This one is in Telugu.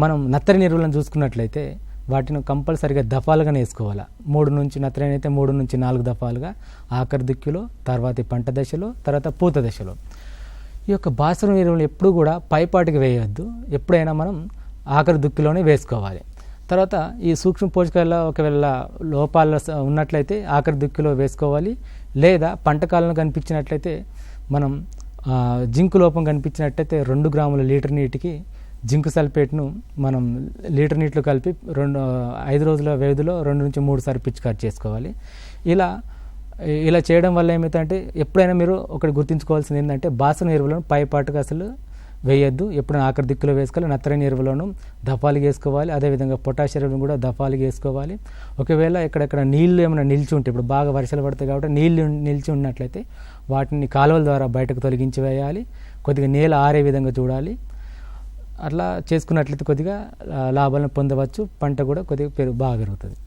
మనం నత్తరి ఎరువులను చూసుకున్నట్లయితే వాటిని కంపల్సరిగా దఫాలుగానే వేసుకోవాలి. 3 నుంచి నత్తరి అయితే 3 నుంచి 4 దఫాలుగా ఆఖరి దిక్కులో, తర్వాతి పంట దశలో, తర్వాత పూత దశలో. ఈ యొక్క భాస్వరం ఎరువులు ఎప్పుడూ కూడా పైపాటికి వేయవద్దు. ఎప్పుడైనా మనం ఆఖరి దుక్కిలోనే వేసుకోవాలి. తర్వాత ఈ సూక్ష్మ పోషకాల ఒకవేళ లోపాలు ఉన్నట్లయితే ఆఖరి దుక్కిలో వేసుకోవాలి. లేదా పంట కాలంలో కనిపించినట్లయితే మనం జింకు లోపం కనిపించినట్లయితే 2 గ్రాముల లీటర్ నీటికి జింకు సల్ఫేట్ను మనం లీటర్ నీటిలో కలిపి 5 రోజుల వ్యవధిలో 2 నుంచి 3 సార్లు పిచికారి చేసుకోవాలి. ఇలా చేయడం వల్ల ఏమవుతుందంటే ఎప్పుడైనా మీరు ఒకటి గుర్తుంచుకోవాల్సింది ఏంటంటే భాస్వరం ఎరువులను పైపాటుగా అసలు వేయద్దు. ఎప్పుడైనా ఆఖరి దిక్కులో వేసుకోవాలి. నత్రజని ఎరువులను దఫాలుగా వేసుకోవాలి. అదేవిధంగా పొటాష్ ఎరువులను కూడా దఫాలుగా వేసుకోవాలి. ఒకవేళ ఎక్కడెక్కడ నీళ్లు ఏమైనా నిలిచి ఉంటే, ఇప్పుడు బాగా వర్షాలు పడతాయి కాబట్టి నీళ్లు నిలిచి ఉన్నట్లయితే వాటిని కాలువల ద్వారా బయటకు తొలగించి వేయాలి. కొద్దిగా నేల ఆరే విధంగా చూడాలి. అట్లా చేసుకున్నట్లయితే కొద్దిగా లాభాలను పొందవచ్చు. పంట కూడా కొద్దిగా బాగా పెరుగుతుంది.